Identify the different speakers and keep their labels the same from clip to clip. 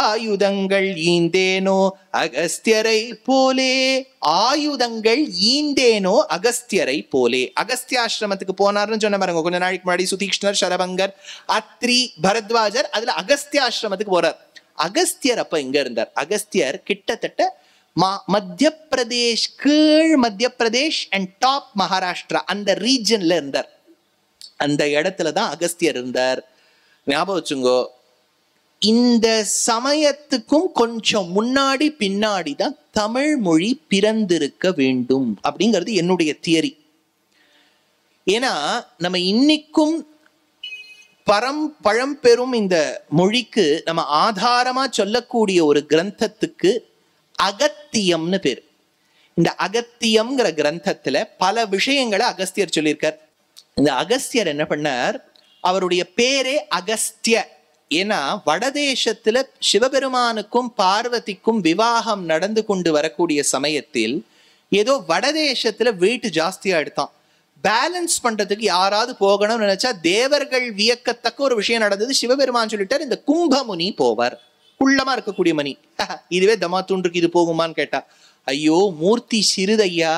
Speaker 1: ஆயுதங்கள் ஈந்தேனோ அகஸ்தியரை போலே. ஆயுதங்கள் ஈந்தேனோ அகஸ்தியரை போலே. அகஸ்தியாசிரமத்துக்கு போனார்னு சொன்ன பாருங்க கொஞ்ச நாளைக்கு முன்னாடி. சுதீக்ஷ்ணர், சரபங்கர், அத்ரி, பரத்வாஜர், அதுல அகஸ்தியாசிரமத்துக்கு போறார். அகஸ்தியர் அப்ப எங்க இருந்தார்? அகஸ்தியர் கிட்டத்தட்ட மத்திய பிரதேஷ், கீழ் மத்திய பிரதேஷ் அண்ட் டாப் மகாராஷ்டிரா அந்த ரீஜன்ல இருந்தார். அந்த இடத்துலதான் அகஸ்தியர் இருந்தார். ஞாபகம் வச்சுங்கோ, இந்த சமயத்துக்கும் கொஞ்சம் முன்னாடி பின்னாடி தான் தமிழ் மொழி பிறந்திருக்க வேண்டும் அப்படிங்கிறது என்னுடைய தியரி. ஏன்னா நம்ம இன்னைக்கும் பழம்பெரும் இந்த மொழிக்கு நம்ம ஆதாரமா சொல்லக்கூடிய ஒரு கிரந்தத்துக்கு அகத்தியம்னு பேர். இந்த அகத்தியம்ங்கிற கிரந்தத்துல பல விஷயங்களை அகஸ்தியர் சொல்லியிருக்கார். இந்த அகஸ்தியர் என்ன பண்ணார்? அவருடைய பேரே அகஸ்திய. ஏன்னா வடதேசத்துல சிவபெருமானுக்கும் பார்வதிக்கும் விவாகம் நடந்து கொண்டு வரக்கூடிய சமயத்தில் ஏதோ வடதேசத்துல வெயிட் ஜாஸ்தியா எடுத்தான். பேலன்ஸ் பண்றதுக்கு யாராவது போகணும்னு நினைச்சா தேவர்கள் வியக்கத்தக்க ஒரு விஷயம் நடந்தது. சிவபெருமான் சொல்லிட்டார், இந்த கும்பமுனி போவார், குள்ளமா இருக்கக்கூடிய மணி. இதுவே தமாத்தூன்றுக்கு இது போகுமான்னு கேட்டா, ஐயோ மூர்த்தி சிறிதையா,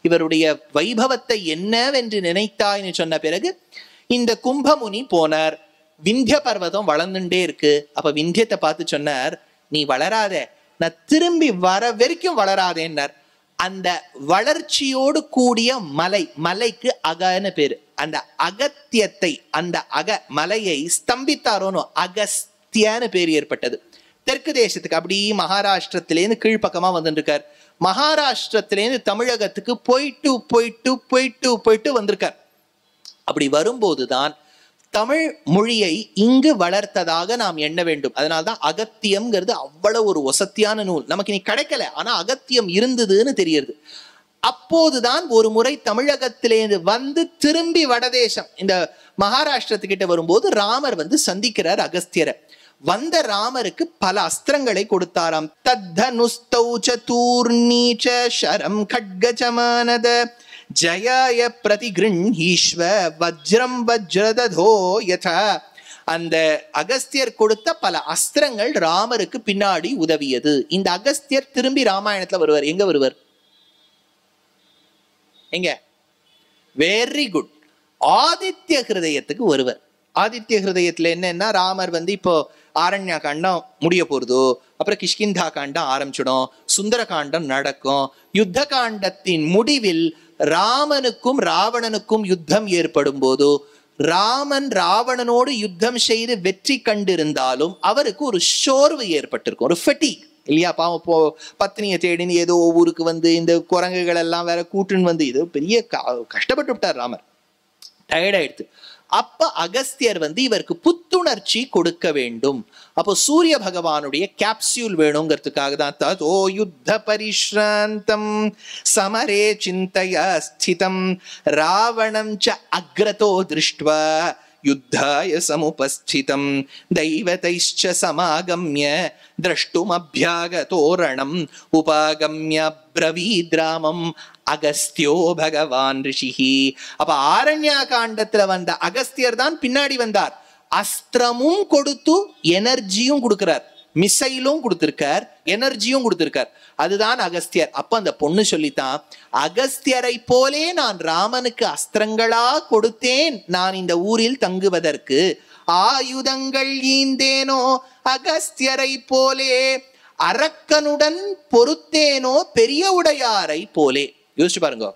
Speaker 1: இவருடைய வைபவத்தை என்னவென்று நினைத்தாய்னு சொன்ன பிறகு இந்த கும்பமுனி போனார். விந்திய பர்வதம் வளர்ந்துட்டே இருக்கு. அப்ப விந்தியத்தை பார்த்து சொன்னார், நீ வளராத, நான் திரும்பி வர வரைக்கும் வளராதேன்னார். அந்த வளர்ச்சியோடு கூடிய மலை, மலைக்கு அகன்னு பேரு. அந்த அகத்தியத்தை, அந்த மலையை ஸ்தம்பித்தாரோன்னு அகஸ்தியன்னு பேர் ஏற்பட்டது. தெற்கு தேசத்துக்கு அப்படி மகாராஷ்டிரத்திலேருந்து கீழ்ப்பக்கமா வந்துட்டு இருக்கார். மகாராஷ்டிரத்திலேருந்து தமிழகத்துக்கு போயிட்டு போயிட்டு போயிட்டு போயிட்டு வந்திருக்கார். அப்படி வரும்போதுதான் தமிழ் மொழியை இங்கு வளர்த்ததாக நாம் எண்ண வேண்டும். அதனால்தான் அகத்தியம்ங்கிறது அவ்வளவு ஒரு வசத்தியான நூல். நமக்கு இனி கிடைக்கல, ஆனா அகத்தியம் இருந்ததுன்னு தெரியுது. அப்போதுதான் ஒரு முறை தமிழகத்திலேருந்து வந்து திரும்பி வடதேசம் இந்த மகாராஷ்டிரத்துக்கிட்ட வரும்போது ராமர் வந்து சந்திக்கிறார் அகஸ்தியரை. வந்த ராமருக்கு பல அஸ்திரங்களை கொடுத்தாராம். தத்தனுஸ்தௌச தூர்ணீச ஷரம் கட்கஜமானத ஜயாய பிரதிகிருஹீஸ்வ வஜ்ரம் வஜ்ரததோ யதா. அந்த அகஸ்தியர் கொடுத்த பல அஸ்திரங்கள் ராமருக்கு பின்னாடி உதவியது. இந்த அகஸ்தியர் திரும்பி ராமாயணத்துல வருவார். எங்க வருவார்? எங்க? வெரி குட், ஆதித்ய ஹிருதயத்துக்கு வருவார். ஆதித்ய ஹிருதயத்துல என்னன்னா, ராமர் வந்து இப்போ ஆரண்யா காண்டம் முடிய போறதோ, அப்புறம் கிஷ்கிந்தா காண்டம் ஆரம்பிச்சிடும், சுந்தர காண்டம் நடக்கும். யுத்த காண்டத்தின் முடிவில் ராமனுக்கும் ராவணனுக்கும் யுத்தம் ஏற்படும் போது ராமன் ராவணனோடு யுத்தம் செய்து வெற்றி கண்டிருந்தாலும் அவருக்கு ஒரு சோர்வு ஏற்பட்டிருக்கும், ஒரு ஃபெட்டிக் இல்லையா? பாவம் பத்னியை தேடின்னு ஏதோ ஊருக்கு வந்து இந்த குரங்குகள் எல்லாம் வேற கூட்டுன்னு வந்து இது பெரிய கஷ்டப்பட்டு விட்டார் ராமர், டயர்ட் ஆயிடுச்சு. அப்ப அகஸ்தியர் வந்து இவருக்கு புத்துணர்ச்சி கொடுக்க வேண்டும். அப்போ சூரிய பகவானுடைய கேப்சியூல் வேணுங்கிறதுக்காக தான் ததோ யுத்த பரிஷ்ராந்தம் சமரே சிந்தையா ஸ்திதம் ராவணம் ச அக்ரதோ திருஷ்ட்வா யுத்தாய சமுபஸ்திதம் தைவதைஷ்ச சமாகம்ய திரஷ்டும் அபியாகதோரணம் உபாகம்ய பிரவீத்ராமம் அகஸ்தியோ பகவான் ரிஷிஹி. அப்ப ஆரண்யா காண்டத்துல வந்த அகஸ்தியர் தான் பின்னாடி வந்தார். அஸ்திரமும் கொடுத்து எனர்ஜியும் கொடுக்கிறார், மிசைலும் கொடுத்திருக்கார், எனர்ஜியும் கொடுத்திருக்கார். அதுதான் அகஸ்தியர். அப்ப அந்த பொண்ணு சொல்லித்தான், அகஸ்தியரை போலே நான் ராமனுக்கு அஸ்திரங்களா கொடுத்தேன் நான் இந்த ஊரில் தங்குவதற்கு. ஆயுதங்கள் ஈந்தேனோ அகஸ்தியரை போலே அரக்கனுடன் பொறுத்தேனோ பெரிய உடையாரை போலே. யோசிச்சு பாருங்க,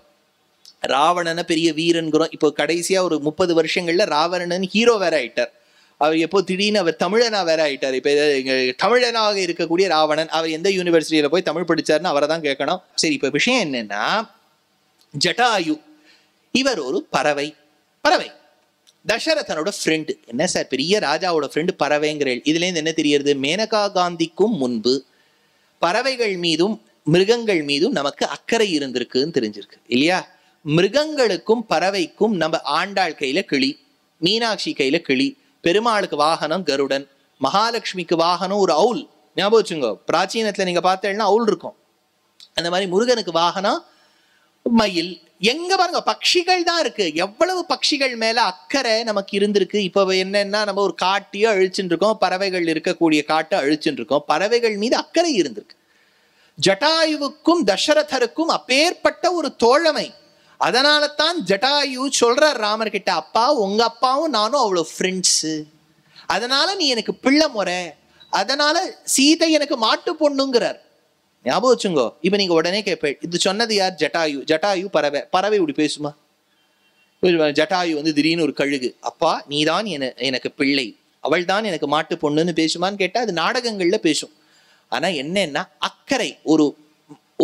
Speaker 1: ராவணனை பெரிய வீரன்கிறோம். இப்போ கடைசியா ஒரு 30 வருஷங்கள்ல ராவணன் ஹீரோ வேற ஆயிட்டார். அவர் எப்போ திடீர்னு அவர் தமிழனா வேற ஆயிட்டார். இப்ப தமிழனாக இருக்கக்கூடிய ராவணன் அவர் எந்த யூனிவர்சிட்டியில போய் தமிழ் படிச்சாருன்னு அவரை தான் கேட்கணும். சரி, இப்ப விஷயம் என்னன்னா, ஜட்டாயு இவர் ஒரு பறவை. தசரதனோட ஃப்ரெண்டு. என்ன சார் பெரிய ராஜாவோட ஃப்ரெண்டு பறவைங்கிறேன், இதுல இருந்து என்ன தெரியுது? மேனகா காந்திக்கும் முன்பு பறவைகள் மீதும் மிருகங்கள் மீதும் நமக்கு அக்கறை இருந்திருக்குன்னு தெரிஞ்சிருக்கு இல்லையா? மிருகங்களுக்கும் பறவைக்கும் நம்ம ஆண்டாள் கையில கிளி, மீனாட்சி கையில கிளி, பெருமாளுக்கு வாகனம் கருடன், மகாலட்சுமிக்கு வாகனம் ஒரு அவுல். ஞாபகம் வச்சுங்க, பிராச்சீனத்துல நீங்க பார்த்தேன்னா அவுல் இருக்கும். அந்த மாதிரி முருகனுக்கு வாகனம் மயில், எங்க பாருங்க, பட்சிகள் தான் இருக்கு. எவ்வளவு பட்சிகள் மேல அக்கறை நமக்கு இருந்திருக்கு. இப்ப என்னன்னா, நம்ம ஒரு காட்டையோ அழிச்சுட்டு இருக்கோம், பறவைகள் இருக்கக்கூடிய காட்டை அழிச்சுட்டு இருக்கோம். பறவைகள் மீது அக்கறை இருந்திருக்கு. ஜட்டாயுவுக்கும் தசரதருக்கும் அப்பேற்பட்ட ஒரு தோழமை. அதனால தான் ஜட்டாயு சொல்றார் ராமர் கிட்ட, அப்பா உங்க அப்பாவும் நானும் அவ்வளவு ஃப்ரெண்ட்ஸு, அதனால நீ எனக்கு பிள்ளை முறை, அதனால சீதை எனக்கு மாட்டு பொண்ணுங்கிறார். ஞாபகம் வச்சுங்கோ. இப்ப நீங்க உடனே கேட்பேன், இது சொன்னது யார்? ஜட்டாயு. ஜட்டாயு பறவை. பறவை இப்படி பேசுமா? ஜட்டாயு வந்து திடீர்னு ஒரு கழுகு, அப்பா நீதான் எனக்கு பிள்ளை, அவள் தான் எனக்கு மாட்டு பொண்ணுன்னு பேசுமான்னு கேட்டா அது நாடகங்கள்ல பேசும். ஆனா என்னன்னா, அக்கறை ஒரு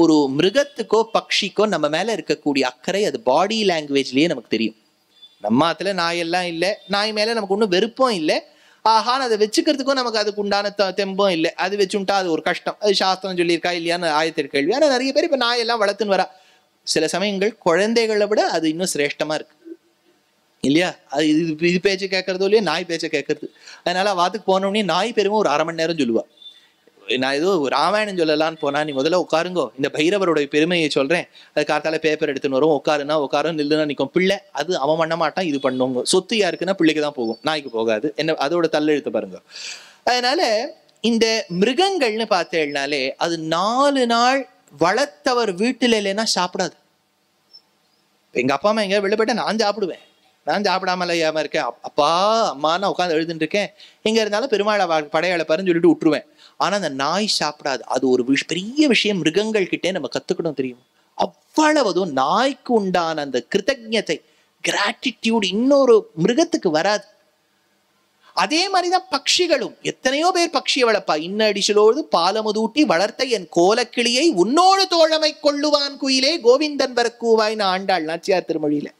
Speaker 1: ஒரு மிருகத்துக்கோ பக்ஷிக்கோ நம்ம மேல இருக்கக்கூடிய அக்கறை அது பாடி லாங்குவேஜ்லயே நமக்கு தெரியும். நம்மத்துல நாயெல்லாம் இல்லை, நாய் மேல நமக்கு ஒன்றும் வெறுப்பும் இல்லை, ஆஹான்னு அதை வச்சுக்கிறதுக்கும் நமக்கு அதுக்கு உண்டான தெம்பும் இல்லை. அது வச்சுட்டா அது ஒரு கஷ்டம். அது சாஸ்திரம் சொல்லியிருக்கா இல்லையான்னு ஆயத்திற்கு கேள்வி. ஆனால் நிறைய பேர் இப்போ நாயெல்லாம் வளர்த்துன்னு வரா. சில சமயங்கள் குழந்தைகளை விட அது இன்னும் சிரேஷ்டமா இருக்கு இல்லையா? அது இது பேச்சு கேட்கறதோ இல்லையா, நாய் பேச்சை கேட்கறது. அதனால வாத்துக்கு போனோடனே நாய் பெருமை ஒரு 1/2 மணி நேரம் சொல்லுவா. நான் ஏதோ ராமாயணம் சொல்லலான்னு போனா, நீ முதல்ல உட்காருங்கோ, இந்த பைரவருடைய பெருமையை சொல்றேன், அது காத்தால பேப்பர் எடுத்துன்னு வரும், உட்காருன்னா உட்காரும், நில்லுனா நிற்கும். பிள்ளை அது அவன் பண்ண மாட்டான், இது பண்ணுவோங்க. சொத்து யாருக்குன்னா பிள்ளைக்கு தான் போகும், நாய்க்கு போகாது. என்ன அதோட தள்ளெழுத்து பாருங்க. அதனால இந்த மிருகங்கள்னு பார்த்தேன்னாலே அது 4 நாள் வளர்த்தவர் வீட்டுல இல்லைன்னா சாப்பிடாது. எங்க அப்பா அம்மா எங்க வெளில போயிட்டா நான் சாப்பிடுவேன். நான் சாப்பிடாமல ஏமா இருக்கேன், அப்பா அம்மா நான் உட்காந்து எழுதுட்டு இருக்கேன், எங்க இருந்தாலும் பெருமாளை படையளப்பாருன்னு சொல்லிட்டு விட்டுருவேன். ஆனா அந்த நாய் சாப்பிடாது. அது ஒரு பெரிய விஷயம் மிருகங்கள் கிட்டே நம்ம கத்துக்கணும் தெரியும். அவ்வளவதும் நாய்க்கு உண்டான அந்த கிருத்தஜ்ஞத்தை, கிராட்டிடியூட் இன்னொரு மிருகத்துக்கு வராது. அதே மாதிரிதான் பட்சிகளும். எத்தனையோ பேர் பட்சியை வளர்ப்பா. இன்னடிச்சலோடு பாலமுதூட்டி வளர்த்த என் கோலக்கிளியை உன்னோடு தோழமை கொள்ளுவான் குயிலே கோவிந்தன் வரக்கூவாய்னு ஆண்டாள் நாச்சியார் திருமொழியில.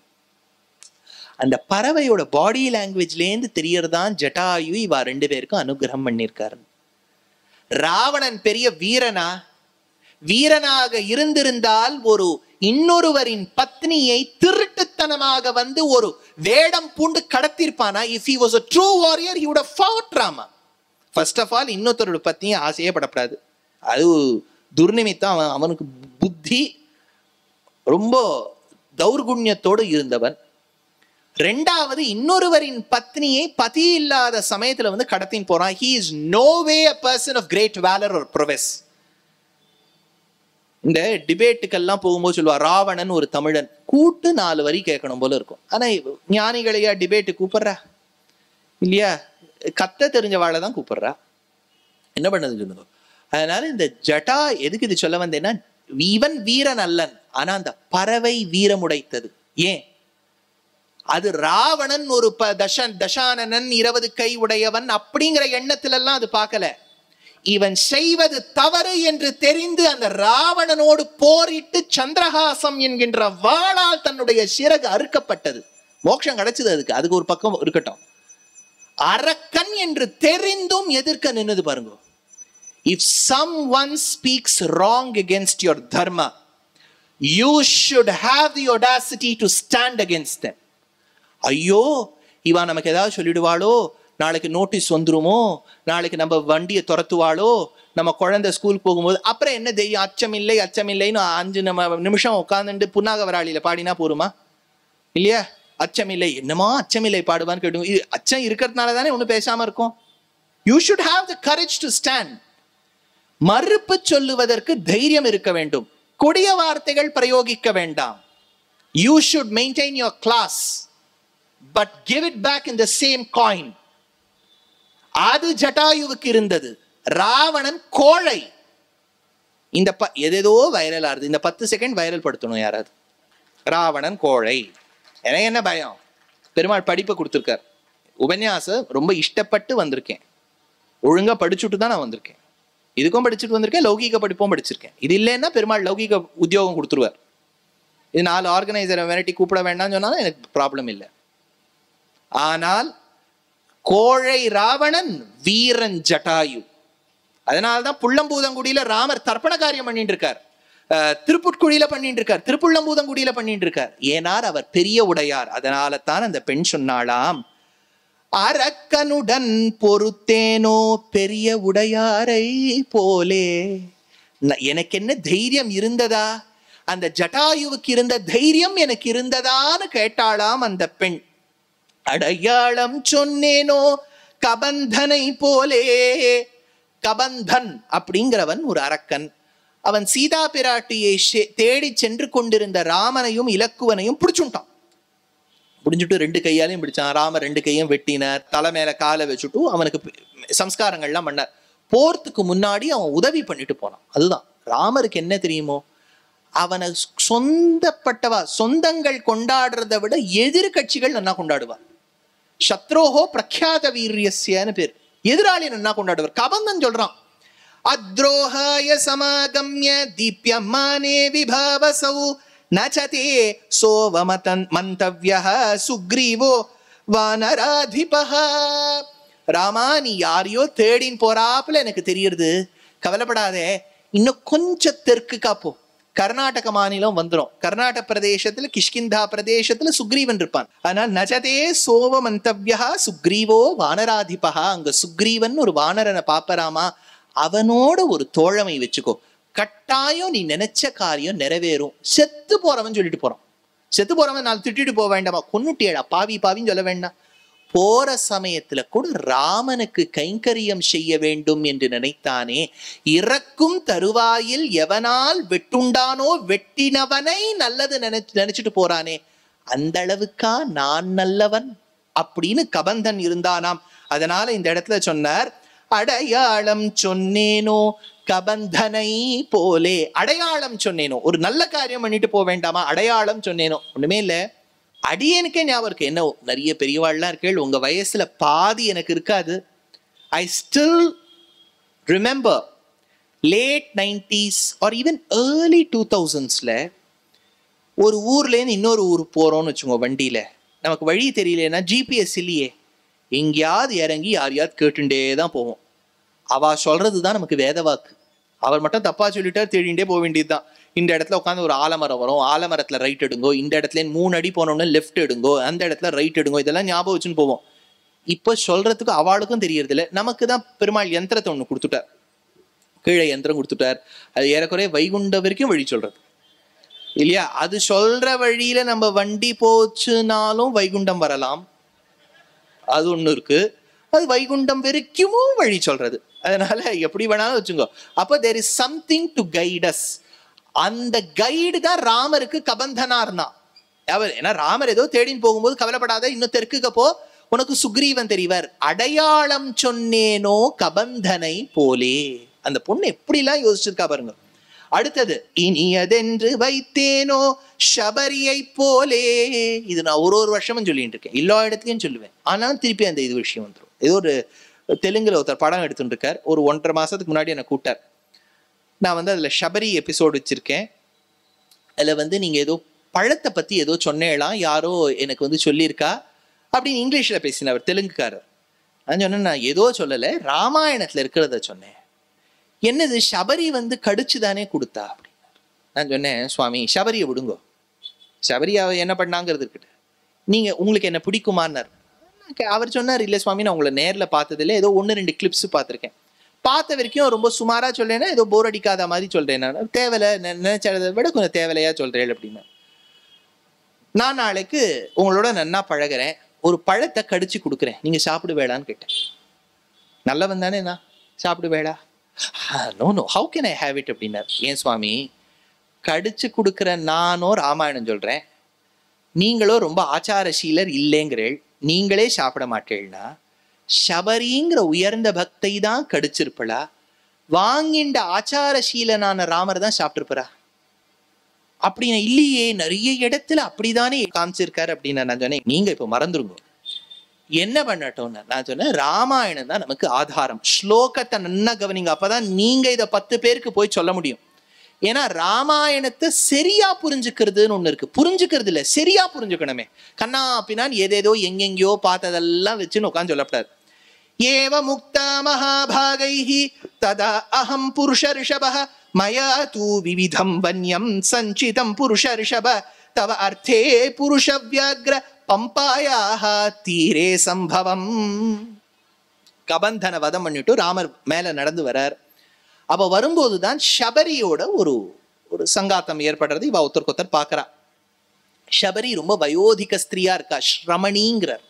Speaker 1: அந்த பறவையோட பாடி லாங்குவேஜ்லேருந்து தெரியறதான் ஜட்டாயு இவா 2 பேருக்கும் அனுகிரகம் பண்ணியிருக்காரு. ராவணன் பெரிய வீரனா? வீரனாக இருந்திருந்தால் ஒரு இன்னொருவரின் பத்னியை திருட்டுத்தனமாக வந்து ஒரு வேடம் பூண்டு கடத்திருப்பானா? If he was a true warrior he would have fought Rama. First of all, இன்னொருத்தரோட பத்னியை ஆசையே படப்படாது. அது துர்நிமித்தம். அவனுக்கு புத்தி ரொம்ப தௌர்குண்யத்தோடு இருந்தவன். 2வது, இன்னொருவரின் பத்னியை பதி இல்லாத சமயத்துல வந்து கடத்தின் போறான். He is no way a person of great valor or prowess. இந்த டிபேட்டுக்கெல்லாம் போகும்போது சொல்லுவா, ராவணன் ஒரு தமிழன், கூட்டு 4 வரி கேட்கணும் போல இருக்கும். ஆனா ஞானிகளையா டிபேட்டு கூப்பிடுறா இல்லையா? கத்த தெரிஞ்சவாழை தான் கூப்பிடுறா. என்ன பண்ணது சொல்லுங்க. அதனால இந்த ஜட்டா எதுக்கு இது சொல்ல வந்தேன்னா, இவன் வீரன் அல்லன், ஆனா அந்த பறவை வீரமுடைத்தது. ஏன்? அது ராவணன் ஒரு தசானனன் 20 கை உடையவன் அப்படிங்கிற எண்ணத்துல எல்லாம் அது பார்க்கல. இவன் செய்வது தவறு என்று தெரிந்து அந்த ராவணனோடு போரிட்டு சந்திரஹாசம் என்கின்ற வாளால் தன்னுடைய சிறகு அறுக்கப்பட்டது. மோட்சம் கிடைச்சது அதுக்கு. அதுக்கு ஒரு பக்கம் இருக்கட்டும். அரக்கன் என்று தெரிந்தும் எதிர்க்க நின்னது பாருங்க. If someone speaks wrong against your dharma, you should have the audacity to stand against them. ஐயோ இவா நமக்கு ஏதாவது சொல்லிடுவாளோ, நாளைக்கு நோட்டீஸ் வந்துருமோ, நாளைக்கு நம்ம வண்டியை துரத்துவாளோ, நம்ம குழந்தை ஸ்கூலுக்கு போகும்போது அப்புறம் என்ன தெய்யம், அச்சமில்லை அச்சமில்லைன்னு 5 நிமிஷம் உட்காந்துட்டு புன்னாக வராளியில பாடினா போருமா இல்லையா? அச்சமில்லை, என்னமா அச்சமில்லை பாடுவான்னு கேட்டு, இது அச்சம் இருக்கிறதுனால தானே ஒன்றும் பேசாம இருக்கும். You should have the courage to stand. மறுப்பு சொல்லுவதற்கு தைரியம் இருக்க வேண்டும். கொடிய வார்த்தைகள் பிரயோகிக்க வேண்டாம். You should maintain your class, but give it back in the same coin. அது ஜட்டாயுவுக்கு இருந்தது. ராவணன் கோழை. இந்த எதேதோ வைரல் ஆகுது. இந்த 10 செகண்ட் வைரல் படுத்தணும் யாராவது. ராவணன் கோழை. எனக்கு என்ன பயம்? பெருமாள் படிப்பை கொடுத்துருக்கார். உபன்யாசம் ரொம்ப இஷ்டப்பட்டு வந்திருக்கேன். ஒழுங்கா படிச்சுட்டு தான் நான் வந்திருக்கேன். இதுக்கும் படிச்சுட்டு வந்திருக்கேன், லௌகீக படிப்பும் படிச்சிருக்கேன். இது இல்லைன்னா பெருமாள் லௌகீக உத்தியோகம் கொடுத்துருவார். இது 4 ஆர்கனைசரை மிரட்டி கூப்பிட வேண்டாம்னு சொன்னாலும் எனக்கு ப்ராப்ளம் இல்லை. ஆனால் கோழை ராவணன், வீரன் ஜட்டாயு. அதனால்தான் புள்ளம்பூதங்குடியில ராமர் தர்ப்பண காரியம் பண்ணிட்டு இருக்கார், திருப்புட்குழியில பண்ணிட்டு இருக்கார், திருப்புள்ளம்பூதங்குடியில பண்ணிட்டு இருக்கார். ஏனார் அவர் பெரிய உடையார். அதனால தான் அந்த பெண் சொன்னாலாம், அரக்கனுடன் பொறுத்தேனோ பெரிய உடையாரை போலே. எனக்கு என்ன தைரியம் இருந்ததா? அந்த ஜட்டாயுவுக்கு இருந்த தைரியம் எனக்கு இருந்ததான்னு கேட்டாளாம் அந்த பெண். அடையாளம் சொன்னேனோ கபந்தனை போலே. கபந்தன் அப்படிங்கிறவன் ஒரு அரக்கன். அவன் சீதா பிராட்டியை தேடி சென்று கொண்டிருந்த ராமனையும் இலக்குவனையும் பிடிச்சுட்டான். பிடிச்சிட்டு 2 கையாலையும் பிடிச்சான். ராமர் 2 கையும் வெட்டினார். தலை மேல காலை வச்சுட்டு அவனுக்கு சம்ஸ்காரங்கள்லாம் பண்ணார். போறதுக்கு முன்னாடி அவன் உதவி பண்ணிட்டு போனான். அதுதான் ராமருக்கு என்ன தெரியுமோ, அவனை சொந்தப்பட்டவா சொந்தங்கள் கொண்டாடுறதை விட எதிர்கட்சிகள் நல்லா கொண்டாடுவார். சத்ரோஹோ பிரக்யாத வீரியஸ்யன்னு பேர். எதிராளி நல்லா கொண்டாடுவார். கபந்தன் சொல்றான், அத்ரோஹாய சமாகம்ய தீப்யமானே விபாவசௌ நச்சதே சோவமதன் மந்தவ்யஹ சுக்ரீவோ வானராதிபஹ. ராமா, நீ யாரையோ தேடின்னு போறாப்புல எனக்கு தெரியுது, கவலைப்படாதே, இன்னும் கொஞ்சம் தெற்குக்கா போ, கர்நாடக மாநிலம் வந்துடும். கர்நாடக பிரதேசத்துல கிஷ்கிந்தா பிரதேசத்துல சுக்ரீவன் இருப்பான். ஆனால் நஜதே சோவமந்தவ்யா சுக்ரீவோ வானராதிபா. அங்க சுக்ரீவன் ஒரு வானரனை பாப்பராமா, அவனோட ஒரு தோழமை வச்சுக்கோ, கட்டாயம் நீ நினைச்ச காரியம் நிறைவேறும். செத்து போறவன் சொல்லிட்டு போறான். செத்து போறவன் நான் திட்டிட்டு போக வேண்டாமா, கொன்னுட்டியடா பாவி பாவின்னு சொல்ல வேண்டாம். போற சமயத்துல கூட ராமனுக்கு கைங்கரியம் செய்ய வேண்டும் என்று நினைத்தானே, இறக்கும் தருவாயில் எவனால் வெட்டுண்டானோ வெட்டினவனை நல்லது நினைச்சிட்டு போறானே, அந்த அளவுக்கா நான் நல்லவன் அப்படின்னு கபந்தன் இருந்தானாம். அதனால இந்த இடத்துல சொன்னார், அடையாளம் சொன்னேனோ கபந்தனை போலே. அடையாளம் சொன்னேனோ, ஒரு நல்ல காரியம் பண்ணிட்டு போக வேண்டாமா, அடையாளம் சொன்னேனோ. ஒண்ணுமே இல்லை, அடியனுக்கே ஞாபகம் இருக்கு. என்ன நிறைய பெரியவாள்லாம் இருக்கேள், உங்க வயசுல பாதி எனக்கு இருக்காது. I still remember late 90s R even early 2000s ஒரு ஊர்லேருந்து இன்னொரு ஊர் போறோம்னு வச்சுக்கோங்க, வண்டியில நமக்கு வழி தெரியலன்னா ஜிபிஎஸ் இல்லையே, எங்கேயாவது இறங்கி யாரையாவது கேட்டுட்டே தான் போவோம். அவ சொல்றது தான் நமக்கு வேத வாக்கு. அவர் மட்டும் தப்பா சொல்லிட்டா தேடிண்டே போக வேண்டியதுதான். இந்த இடத்துல உட்காந்து ஒரு ஆலமரம் வரும், ஆலமரத்துல ரைட் எடுங்கோ, இந்த இடத்துல 3 அடி போனோம்னா லெஃப்ட் எடுங்கோ, அந்த இடத்துல ரைட் எடுங்கோ, இதெல்லாம் ஞாபகம் வச்சுன்னு போவோம். இப்போ சொல்றதுக்கு அவளுக்கும் தெரியறது இல்லை. நமக்கு தான் பெருமாள் யந்திரத்தை ஒன்று கொடுத்துட்டார், கீழே யந்திரம் கொடுத்துட்டார். அது ஏறக்குறைய வைகுண்டம் வரைக்கும் வழி சொல்றது இல்லையா. அது சொல்ற வழியில நம்ம வண்டி போச்சுனாலும் வைகுண்டம் வரலாம், அது ஒண்ணு இருக்கு. அது வைகுண்டம் வரைக்கும் வழி சொல்றது. அதனால எப்படி வேணாலும் வச்சுக்கோ. அப்போ there is something to guide us. அந்த கைடு தான் ராமருக்கு கபந்தனா இருந்தான். ஏன்னா ராமர் ஏதோ தேடின்னு போகும்போது கவலைப்படாத, இன்னும் தெற்குக்க போ, உனக்கு சுக்ரீவன் தெரிவர். அடையாளம் சொன்னேனோ கபந்தனை போலே. அந்த பொண்ணு எப்படிலாம் யோசிச்சிருக்கா பாருங்க. அடுத்தது, இனியதென்று வைத்தேனோ சபரியை போலே. இது நான் ஒரு வருஷமும் சொல்லிட்டு இருக்கேன், எல்லா இடத்துலையும் சொல்லுவேன். ஆனாலும் திருப்பி அந்த இது விஷயம் வந்துடும். ஏதோ ஒரு தெலுங்குல ஒருத்தர் படம் எடுத்துட்டு இருக்கார், ஒரு 1.5 மாசத்துக்கு முன்னாடி என்னை கூட்டார். நான் அதுல சபரி எபிசோடு வச்சிருக்கேன். அதுல நீங்க ஏதோ பழத்தை பத்தி ஏதோ சொன்னேலாம், யாரோ எனக்கு சொல்லியிருக்கா அப்படின்னு இங்கிலீஷ்ல பேசினவர், தெலுங்குக்காரர். நான் சொன்னேன், நான் ஏதோ சொல்லலை, ராமாயணத்துல இருக்கிறத சொன்னேன். என்னது சபரி கடிச்சுதானே கொடுத்தா அப்படின்னா. நான் சொன்னேன், சுவாமி சபரியை விடுங்கோ, சபரி அவ என்ன பண்ணாங்கிறது இருக்கட்டும், நீங்க உங்களுக்கு என்ன பிடிக்குமான்னார். அவர் சொன்னார், இல்லை சுவாமி நான் உங்களை நேரில் பார்த்ததில்லை, ஏதோ 1-2 கிளிப்ஸ் பார்த்துருக்கேன், பார்த்த வரைக்கும் ரொம்ப சுமாராக சொல்றேன்னா ஏதோ போர் அடிக்காத மாதிரி சொல்றேன், நான் தேவையில்லை நினைச்சதை விட கொஞ்சம் தேவையில்லையா சொல்றேன் அப்படின்னா. நான் நாளைக்கு உங்களோட நன்னா பழகிறேன், ஒரு பழத்தை கடிச்சு கொடுக்குறேன், நீங்க சாப்பிடுவேடான்னு கேட்டேன். நல்லவன் தானே நான், சாப்பிடுவேடா? No no, how can I have it அப்படின்னார். ஏன் சுவாமி, கடிச்சு கொடுக்குற நானோ ராமாயணம் சொல்றேன், நீங்களோ ரொம்ப ஆச்சாரசீலர் இல்லைங்கிறேள், நீங்களே சாப்பிட மாட்டேன்னா சபரிங்கிற உயர்ந்த பக்தை தான் கடிச்சிருப்பளா, வாங்கிண்ட ஆச்சாரசீலனான ராமர் தான் சாப்பிட்டுருப்பா அப்படின்னா? இல்லையே, நிறைய இடத்துல அப்படிதானே காமிச்சிருக்காரு அப்படின்னு நான் சொன்னேன். நீங்க இப்ப மறந்துருங்க, என்ன பண்ணட்டோம்னு நான் சொன்னேன், ராமாயணம் தான் நமக்கு ஆதாரம். ஸ்லோகத்தை நன்னா கவனிங்க, அப்பதான் நீங்க இதை 10 பேருக்கு போய் சொல்ல முடியும். ஏன்னா ராமாயணத்தை சரியா புரிஞ்சுக்கிறதுன்னு ஒண்ணு இருக்கு, புரிஞ்சுக்கிறது இல்லை, சரியா புரிஞ்சுக்கணுமே. கண்ணா பின்னான் ஏதேதோ எங்கெங்கயோ பார்த்ததெல்லாம் வச்சுன்னு உட்காந்து சொல்லப்படாது. ஏவ முக்தா மகாபாகைஹி ததா அஹம் புருஷ ரிஷபஹ மயா தூ விவிதம் வன்யம் சஞ்சிதம் புருஷ ரிஷப தவ அர்த்தே புருஷ வியாக்ர பம்பாயாக தீரே சம்பவம். கபந்தனை வதம் பண்ணிட்டு ராமர் மேல நடந்து வரார். அப்ப வரும்போதுதான் சபரியோட ஒரு ஒரு சங்காத்தம் ஏற்படுறது. இவ ஒருத்தருக்கு ஒருத்தர் பார்க்கறா. சபரி ரொம்ப வயோதிக ஸ்திரியா இருக்கா. ஸ்ரமணிங்கிறார்,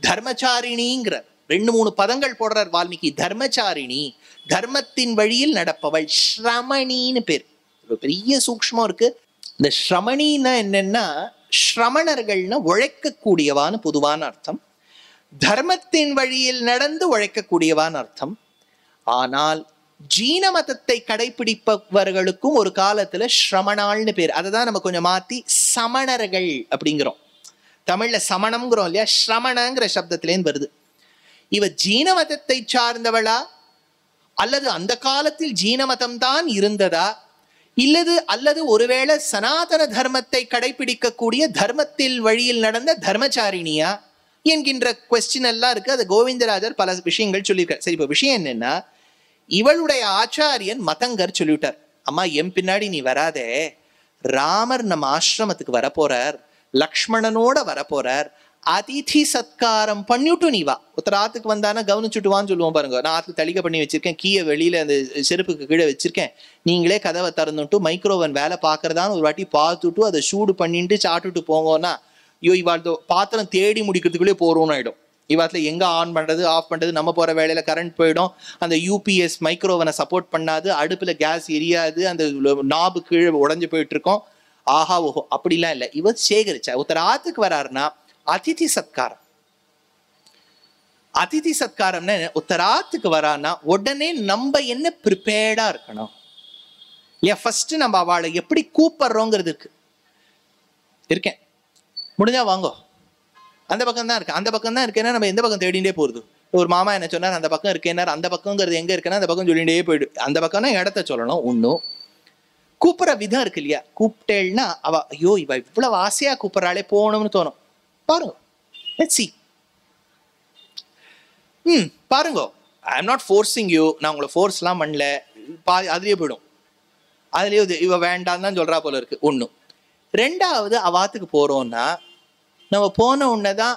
Speaker 1: தர்மச்சாரிணிங்கிறார். 2-3 பதங்கள் போடுறார் வால்மீகி. தர்மச்சாரிணி, தர்மத்தின் வழியில் நடப்பவள். ஸ்ரமணின்னு பேர். ஒரு பெரிய சூக்ஷ்மம் இருக்கு. இந்த ஸ்ரமணின்னா என்னன்னா, ஸ்ரமணர்கள்னா உழைக்கக்கூடியவான்னு பொதுவான அர்த்தம். தர்மத்தின் வழியில் நடந்து உழைக்கக்கூடியவான்னு அர்த்தம். ஆனால் ஜீன மதத்தை கடைபிடிப்பவர்களுக்கும் ஒரு காலத்துல ஸ்ரமணாள்னு பேர். அதை தான் நம்ம கொஞ்சம் மாத்தி சமணர்கள் அப்படிங்கிறோம். தமிழ்ல சமணம்ங்கிறோம் இல்லையா, ஸ்ரமணங்கிற சப்தத்திலேருந்து வருது. இவ ஜீன மதத்தை சார்ந்தவளா, அல்லது அந்த காலத்தில் ஜீன மதம் தான் இருந்ததா, அல்லது ஒருவேளை சனாதன தர்மத்தை கடைபிடிக்கக்கூடிய தர்மத்தில் வழியில் நடந்த தர்மச்சாரிணியா என்கின்ற கொஸ்டின் எல்லாம் இருக்கு. அது கோவிந்தராஜர் பல விஷயங்கள் சொல்லியிருக்கார். சரி, இப்போ விஷயம் என்னன்னா, இவளுடைய ஆச்சாரியன் மதங்கர் சொல்லிவிட்டார், அம்மா என் பின்னாடி நீ வராதே, ராமர் நம்ம ஆசிரமத்துக்கு வரப்போறார், லக்ஷ்மணனோட வரப்போறார், அதிதி சத்காரம் பண்ணிவிட்டு நீ வா. ஒருத்தர் ஆத்துக்கு வந்தானா கவனிச்சுட்டு வான்னு சொல்லுவோம் பாருங்க. நான் ஆத்துக்கு தளிக்க பண்ணி வச்சிருக்கேன், கீயை வெளியில அந்த செருப்புக்கு கீழே வச்சிருக்கேன், நீங்களே கதவை திறந்துட்டு மைக்ரோவன் வேலை பார்க்கறதான்னு ஒரு வாட்டி பார்த்துட்டு அதை சூடு பண்ணிட்டு சாப்பிட்டுட்டு போங்கன்னா, ஐயோ இவாழ்த்தோ பாத்திரம் தேடி முடிக்கிறதுக்குள்ளே போறோம்னு ஆயிடும். இவாத்துல எங்க ஆன் பண்றது ஆஃப் பண்றது, நம்ம போற வேலையில கரண்ட் போயிடும், அந்த யூபிஎஸ் மைக்ரோவனை சப்போர்ட் பண்ணாது, அடுப்புல கேஸ் எரியாது, அந்த நாபு கீழே உடஞ்சு போயிட்டு இருக்கோம். ஆஹா ஓஹோ, அப்படிலாம் இல்லை. இவர் சேகரிச்சா. ஒருத்தர் ஆத்துக்கு வராருன்னா அதிதி சத்காரம். அதிதி சத்காரம்னா உத்தராத்துக்கு வரான்னா உடனே நம்ம என்ன ப்ரிப்பேர்டா இருக்கணும் இல்லையா. ஃபர்ஸ்ட் நம்ம அவளை எப்படி கூப்பிடுறோங்கிறது இருக்கு. இருக்கேன் முடிஞ்சா வாங்கோ, அந்த பக்கம் தான் இருக்கு, அந்த பக்கம் தான் இருக்கேன்னா நம்ம எந்த பக்கம் தேடிண்டே போறது. ஒரு மாமா என்ன சொன்னார், அந்த பக்கம் இருக்கேன்னார், அந்த பக்கங்கிறது எங்க இருக்குன்னா அந்த பக்கம் சொல்லிட்டே போயிடு. அந்த பக்கம்னா இடத்த சொல்லணும். ஒன்னும் கூப்பிடுற விதம் இருக்கு இல்லையா. கூப்பிட்டேன்னா அவ ஐயோ இவ இவ்வளவு ஆசையா கூப்பிடுறாளே போகணும்னு தோணும். பாருங்க, லெட்ஸ் see. பாருங்க, I am not forcing you, நான் உங்களை ஃபோர்ஸ்லாம் பண்ணல. அதுலயே போயிடும், அதுலயே இவ வேண்டாம் தான் சொல்றா போல இருக்கு. ஒன்றும். ரெண்டாவது, அவாத்துக்கு போறோம்னா நம்ம போன உடனேதான்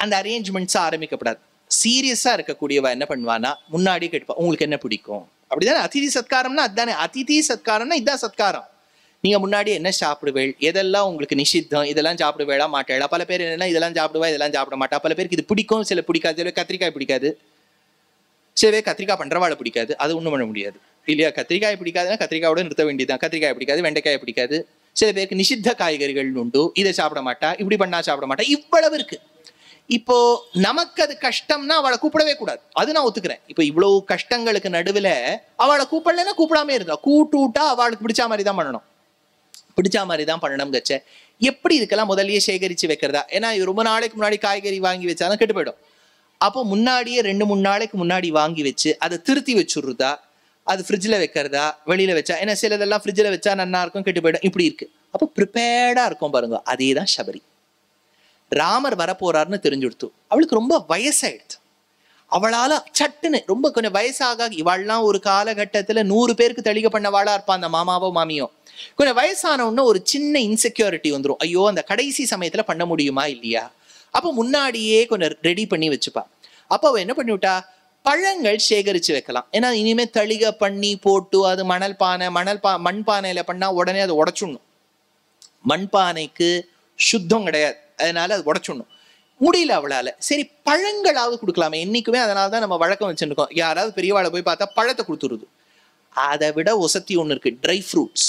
Speaker 1: அந்த அரேஞ்ச்மெண்ட்ஸ் ஆரம்பிக்கப்படாது. சீரியஸா இருக்கக்கூடியவ என்ன பண்ணுவானா, முன்னாடியே கேட்பா உங்களுக்கு என்ன பிடிக்கும் அப்படிதானே. அதிதி சத்காரம்னா அதுதானே. அதிதி சத்காரம்னா இதுதான் சத்காரம். நீங்க முன்னாடி என்ன சாப்பிடுவேள், எதெல்லாம் உங்களுக்கு நிஷித்தம், இதெல்லாம் சாப்பிடுவேளா மாட்டேளா. பல பேர் என்னன்னா இதெல்லாம் சாப்பிடுவா இதெல்லாம் சாப்பிட மாட்டா. பல பேருக்கு இது பிடிக்கும், சில பிடிக்காது. சில கத்திரிக்காய் பிடிக்காது, சில பேர் கத்திரிக்காய் பண்றவாழ பிடிக்காது. அது ஒன்றும் பண்ண முடியாது இல்லையா. கத்திரிக்காய் பிடிக்காதுன்னா கத்திரிக்காயோட நிறுத்த வேண்டியதுதான். கத்திரிக்காய் பிடிக்காது, வெண்டைக்காய் பிடிக்காது. சில பேருக்கு நிஷித்த காய்கறிகள் உண்டு, இதை சாப்பிட மாட்டா, இப்படி பண்ணா சாப்பிட மாட்டா. இவ்வளவு இருக்கு. இப்போ நமக்கு அது கஷ்டம்னா அவளை கூப்பிடவே கூடாது, அது நான் ஒத்துக்கிறேன். இப்போ இவ்வளவு கஷ்டங்களுக்கு நடுவில் அவளை கூப்பிடலன்னா கூப்பிடாமே இருந்தா, கூட்டுட்டா அவளுக்கு பிடிச்ச மாதிரி தான் பண்ணணும், பிடிச்ச மாதிரி தான் பண்ணணும். கச்ச எப்படி இதுக்கெல்லாம் முதல்லயே சேகரிச்சு வைக்கிறதா. ஏன்னா ரொம்ப நாளைக்கு முன்னாடி காய்கறி வாங்கி வச்சாலும் கெட்டு போயிடும். அப்போ முன்னாடியே 2-3 நாளைக்கு முன்னாடி வாங்கி வச்சு அதை திருத்தி வச்சுடுறதா, அது ஃப்ரிட்ஜில் வைக்கிறதா, வெளியில வச்சா. ஏன்னா சிலதெல்லாம் ஃப்ரிட்ஜில் வச்சா நல்லா இருக்கும், கெட்டு போயிடும், இப்படி இருக்கு. அப்போ ப்ரிப்பேர்டா இருக்கும் பாருங்க. அதே தான் சபரி. ராமர் வரப்போறாருன்னு தெரிஞ்சுடுத்து, அவளுக்கு ரொம்ப வயசாயிடுது. அவளால சட்டுன்னு ரொம்ப கொஞ்சம் வயசாக, இவாள்லாம் ஒரு காலகட்டத்துல 100 பேருக்கு தெளிக பண்ணவாளா இருப்பான் அந்த மாமாவோ மாமியோ. கொஞ்சம் வயசான உடனே ஒரு சின்ன இன்செக்யூரிட்டி வந்துடும். ஐயோ அந்த கடைசி சமயத்துல பண்ண முடியுமா இல்லையா. அப்போ முன்னாடியே கொஞ்சம் ரெடி பண்ணி வச்சுப்பா. அப்போ அவ என்ன பண்ணிவிட்டா, பழங்கள் சேகரிச்சு வைக்கலாம். ஏன்னா இனிமே தளிக பண்ணி போட்டு அது மணல் பானை மண்பானையில பண்ணா உடனே அதை உடைச்சுடணும். மண்பானைக்கு சுத்தம் கிடையாது, அதனால அது உடைச்சுடணும். முடியல அவளால. சரி பழங்களாவது கொடுக்கலாமே. என்னைக்குமே அதனாலதான் நம்ம வழக்கம் வச்சுருக்கோம், யாராவது பெரியவாளை போய் பார்த்தா பழத்தை கொடுத்துருது. அதை விட ஒசத்தி ஒண்ணு இருக்கு, ட்ரை ஃப்ரூட்ஸ்.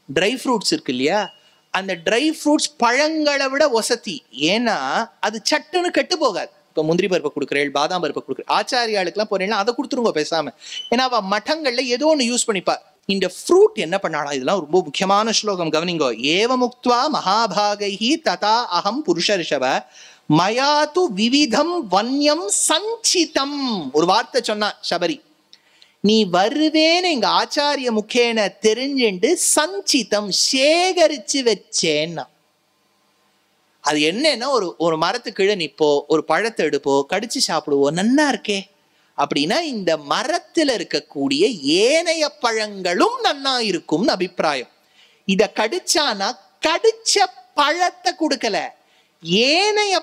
Speaker 1: ட்ரை ஃப்ரூட்ஸ் இருக்கு இல்லையா, அந்த ட்ரை ஃப்ரூட்ஸ் பழங்களை விட ஒசத்தி. ஏன்னா அது சட்டுன்னு கெட்டு போகாது. இப்போ முந்திரி பருப்பை கொடுக்குறேன், பாதாம் பருப்பை கொடுக்குறேன், ஆச்சாரியாளுக்குலாம் போறேன்னா அதை கொடுத்துருங்க பேசாம. ஏன்னா அவ மட்டங்கள்ல ஏதோ ஒன்று யூஸ் பண்ணிப்பா. இந்த ஃப்ரூட் என்ன பண்ணாலும், இதெல்லாம் ரொம்ப முக்கியமான ஸ்லோகம் கவனிங்கோ. ஏவமுக்த்வா மகாபாகைஹி ததா அகம் புருஷ ரிஷவ மயாது விவிதம் வன்யம் சஞ்சிதம். ஒரு வார்த்தை சொன்னா சபரி, நீ வருவேன்னு எங்க ஆச்சாரிய முக்கேன தெரிஞ்சுண்டு சஞ்சிதம் சேகரிச்சு வச்சேன்னா. அது என்னன்னா, ஒரு மரத்துக்கு கீழே நிப்போ, ஒரு பழத்தை எடுப்போ, கடிச்சு சாப்பிடுவோம், நன்னா இருக்கே அப்படின்னா இந்த மரத்துல இருக்கக்கூடிய ஏனைய பழங்களும் நன்னா இருக்கும்னு அபிப்பிராயம். இத கடிச்சானா கடிச்ச பழத்தை கொடுக்கல, ஏனைய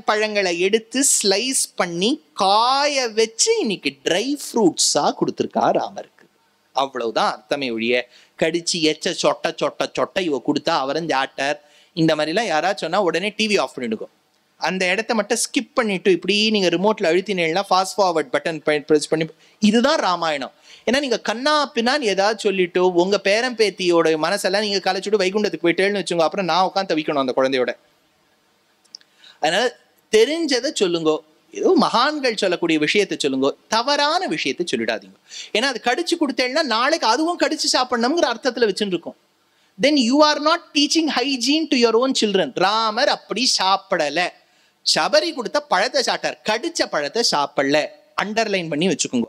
Speaker 1: பழங்களை எடுத்து ஸ்லைஸ் பண்ணி காய வச்சு இன்னைக்கு ட்ரை ஃப்ரூட்ஸா கொடுத்துருக்கா ராமருக்கு. அவ்வளவுதான் அர்த்தமே ஒழிய கடிச்சு எச்ச சொட்ட சொட்ட சொட்ட இவ கொடுத்தா அவரும் ஜாட்டர் இந்த மாதிரிலாம் யாராச்சும் சொன்னா உடனே டிவி ஆஃப் பண்ணிடுக்கும். அந்த இடத்த மட்டும் ஸ்கிப் பண்ணிட்டு இப்படி நீங்க ரிமோட்ல அழுத்தினீங்கன்னா ஃபாஸ்ட் ஃபார்வர்ட் பட்டன் ப்ரெஸ் பண்ணி இதுதான் ராமாயணம். ஏன்னா நீங்க கண்ணா பின்னான்னு ஏதாவது சொல்லிட்டு உங்க பேரன் பேத்தியோட மனசெல்லாம் நீங்க கலைச்சுட்டு வைகுண்டத்துக்கு போயிட்டேன்னு வச்சுங்க, அப்புறம் நான் உட்காந்து தவிக்கணும் அந்த குழந்தையோட. அதனால தெரிஞ்சதை சொல்லுங்க, ஏதோ மகான்கள் சொல்லக்கூடிய விஷயத்தை சொல்லுங்க, தவறான விஷயத்தை சொல்லிடாதீங்க. ஏன்னா அது கடிச்சு கொடுத்தேன்னா நாளைக்கு அதுவும் கடிச்சு சாப்பிடணுங்கிற அர்த்தத்துல வச்சுட்டு இருக்கும். Then you are not teaching hygiene to your own children. Ramar அப்படி சாப்பிடல, சபரி கொடுத்த பழத்தை சாப்பிட்டார், கடிச்ச பழத்தை சாப்பிடல. அண்டர்லைன் பண்ணி வச்சுக்கோங்க.